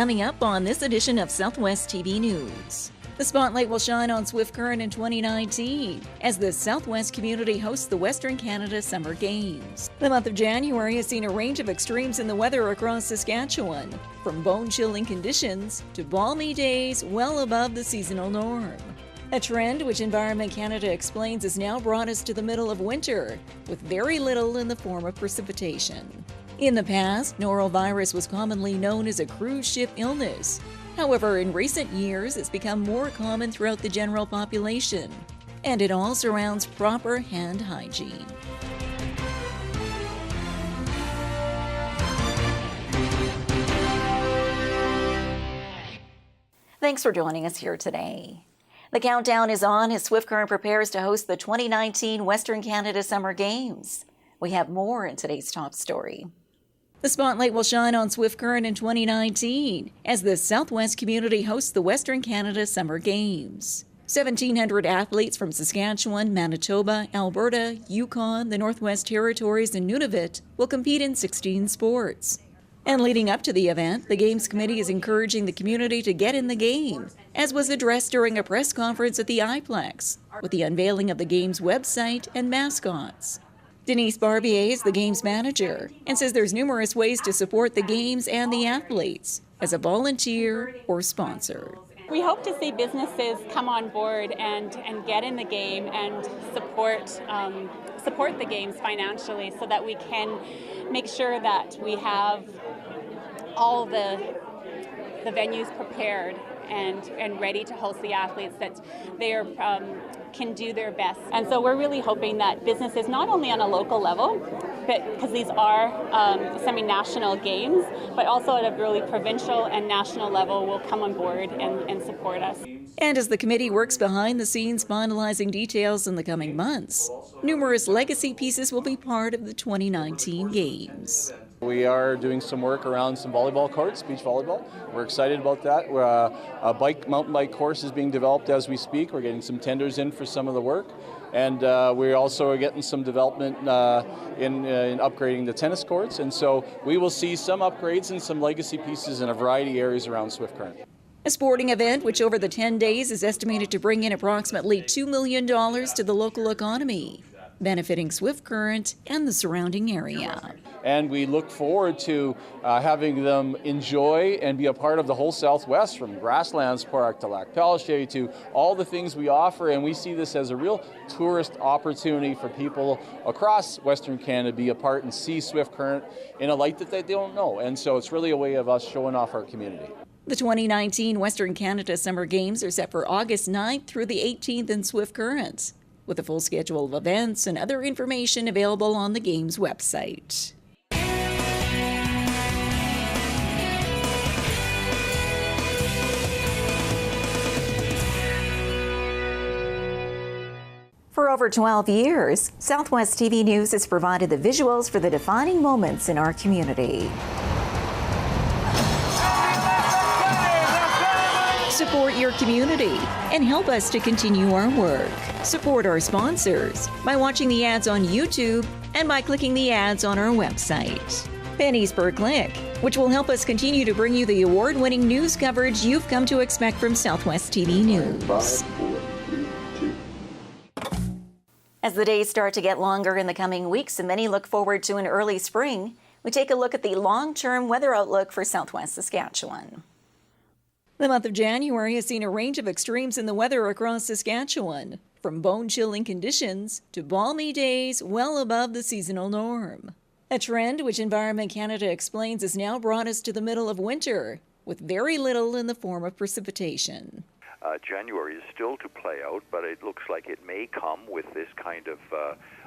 Coming up on this edition of Southwest TV News. The spotlight will shine on Swift Current in 2019 as the Southwest community hosts the Western Canada Summer Games. The month of January has seen a range of extremes in the weather across Saskatchewan, from bone-chilling conditions to balmy days well above the seasonal norm. A trend which Environment Canada explains has now brought us to the middle of winter, with very little in the form of precipitation. In the past, Noro Virus was commonly known as a cruise ship illness. However, in recent years, it's become more common throughout the general population, and it all surrounds proper hand hygiene. Thanks for joining us here today. The countdown is on as Swift Current prepares to host the 2019 Western Canada Summer Games. We have more in today's top story. The spotlight will shine on Swift Current in 2019 as the Southwest community hosts the Western Canada Summer Games. 1,700 athletes from Saskatchewan, Manitoba, Alberta, Yukon, the Northwest Territories, and Nunavut will compete in 16 sports. And leading up to the event, the Games Committee is encouraging the community to get in the game, as was addressed during a press conference at the iPlex, with the unveiling of the Games website and mascots. Denise Barbier is the Games manager and says there's numerous ways to support the Games and the athletes, as a volunteer or sponsor. We hope to see businesses come on board and get in the game and support the Games financially so that we can make sure that we have all the venues prepared and ready to host the athletes, that they can do their best. And so we're really hoping that businesses, not only on a local level, but because these are semi-national games, but also at a really provincial and national level, will come on board and support us. And as the committee works behind the scenes finalizing details in the coming months, numerous legacy pieces will be part of the 2019 Games. We are doing some work around some volleyball courts, beach volleyball. We're excited about that. A mountain bike course is being developed as we speak. We're getting some tenders in for some of the work. And we also are getting some development in upgrading the tennis courts. And so we will see some upgrades and some legacy pieces in a variety of areas around Swift Current. A sporting event which over the 10 days is estimated to bring in approximately $2 million to the local economy, benefiting Swift Current and the surrounding area. And we look forward to having them enjoy and be a part of the whole Southwest, from Grasslands Park to Lac Pellichet to all the things we offer. And we see this as a real tourist opportunity for people across Western Canada to be a part and see Swift Current in a light that they don't know. And so it's really a way of us showing off our community. The 2019 Western Canada Summer Games are set for August 9th through the 18th in Swift Current, with a full schedule of events and other information available on the Games website. For over 12 years, Southwest TV News has provided the visuals for the defining moments in our community. Support your community and help us to continue our work. Support our sponsors by watching the ads on YouTube and by clicking the ads on our website. Pennies per click, which will help us continue to bring you the award-winning news coverage you've come to expect from Southwest TV News. As the days start to get longer in the coming weeks and many look forward to an early spring, we take a look at the long-term weather outlook for Southwest Saskatchewan. The month of January has seen a range of extremes in the weather across Saskatchewan, from bone-chilling conditions to balmy days well above the seasonal norm. A trend which Environment Canada explains has now brought us to the middle of winter, with very little in the form of precipitation. January is still to play out, but it looks like it may come with this kind of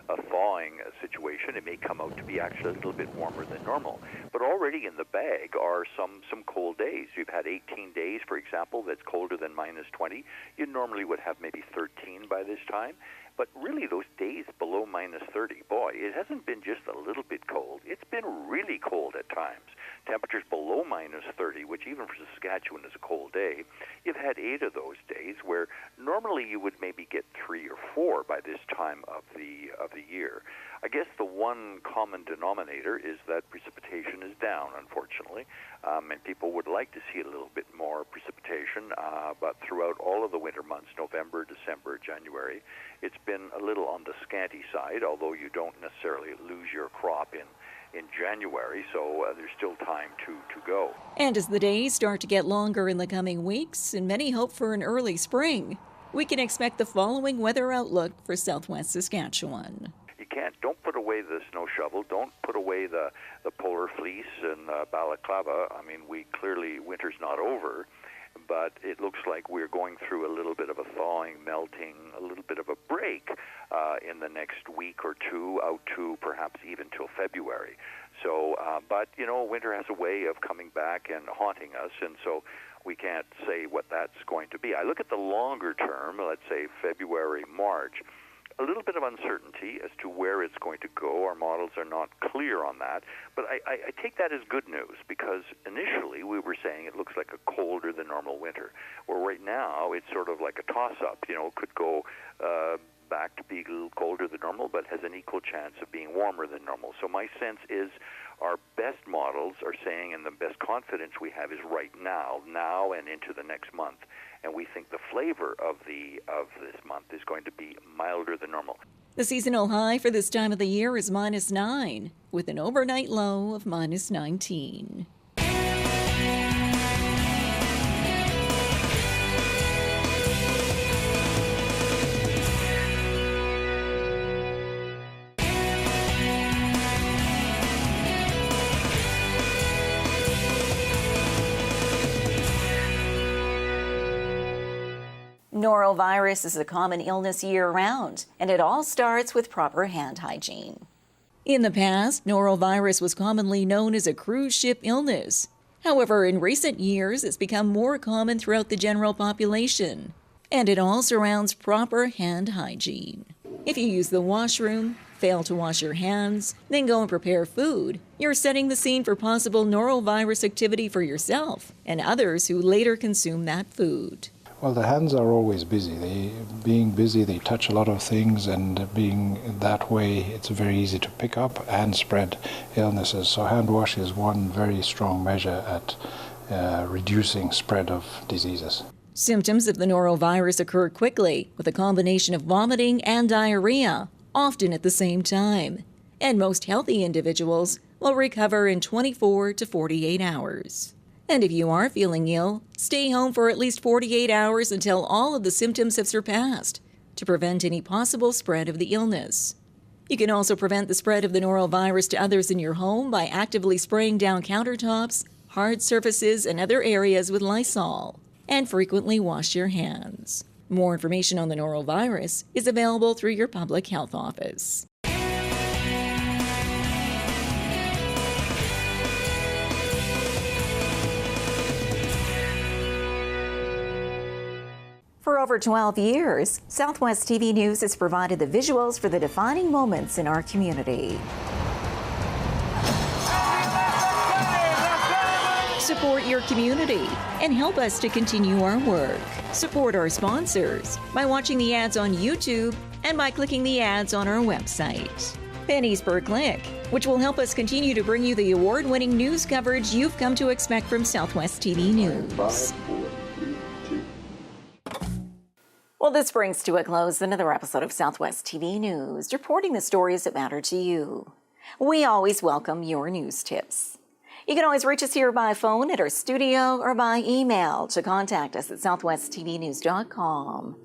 a thawing situation. It may come out to be actually a little bit warmer than normal. But already in the bag are some cold days. You've had 18 days, for example, that's colder than -20. You normally would have maybe 13 by this time. But really, those days below minus 30, boy, it hasn't been just a little bit cold. It's been really cold at times. Temperatures below minus 30, which even for Saskatchewan is a cold day. You've had 8 of those days where normally you would maybe get 3 or 4 by this time of the year. I guess the one common denominator is that precipitation is down, unfortunately, and people would like to see a little bit more precipitation, but throughout all of the winter months, November, December, January, it's been a little on the scanty side, although you don't necessarily lose your crop in January, so there's still time to go. And as the days start to get longer in the coming weeks, and many hope for an early spring, we can expect the following weather outlook for Southwest Saskatchewan. Don't put away the snow shovel. Don't put away the polar fleece and balaclava. I mean, winter's not over, but it looks like we're going through a little bit of a thawing, melting, a little bit of a break in the next week or two, out to perhaps even till February. So, but, winter has a way of coming back and haunting us, and so we can't say what that's going to be. I look at the longer term, let's say February, March, a little bit of uncertainty as to where it's going to go. Our models are not clear on that, but I take that as good news, because initially we were saying it looks like a colder than normal winter, where right now it's sort of like a toss-up. Could go back to be a little colder than normal, but has an equal chance of being warmer than normal. So my sense is our best models are saying, and the best confidence we have is right now and into the next month. And we think the flavor of this month is going to be milder than normal. The seasonal high for this time of the year is -9, with an overnight low of -19. Noro virus is a common illness year-round, and it all starts with proper hand hygiene. In the past, Noro virus was commonly known as a cruise ship illness. However, in recent years, it's become more common throughout the general population, and it all surrounds proper hand hygiene. If you use the washroom, fail to wash your hands, then go and prepare food, you're setting the scene for possible norovirus activity for yourself and others who later consume that food. Well, the hands are always busy. Being busy, they touch a lot of things, and being that way, it's very easy to pick up and spread illnesses. So hand wash is one very strong measure at reducing spread of diseases. Symptoms of the norovirus occur quickly, with a combination of vomiting and diarrhea, often at the same time. And most healthy individuals will recover in 24 to 48 hours. And if you are feeling ill, stay home for at least 48 hours until all of the symptoms have surpassed to prevent any possible spread of the illness. You can also prevent the spread of the norovirus to others in your home by actively spraying down countertops, hard surfaces, and other areas with Lysol, and frequently wash your hands. More information on the norovirus is available through your public health office. For over 12 years, Southwest TV News has provided the visuals for the defining moments in our community. Support your community and help us to continue our work. Support our sponsors by watching the ads on YouTube and by clicking the ads on our website. Pennies per click, which will help us continue to bring you the award-winning news coverage you've come to expect from Southwest TV News. Well, this brings to a close another episode of Southwest TV News, reporting the stories that matter to you. We always welcome your news tips. You can always reach us here by phone at our studio or by email to contact us at southwesttvnews.com.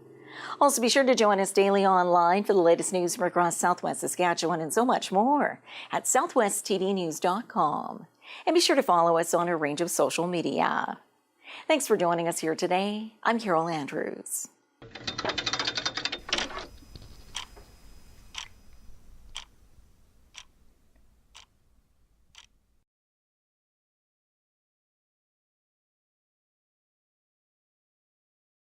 Also, be sure to join us daily online for the latest news from across Southwest Saskatchewan and so much more at southwesttvnews.com. And be sure to follow us on a range of social media. Thanks for joining us here today. I'm Carol Andrews.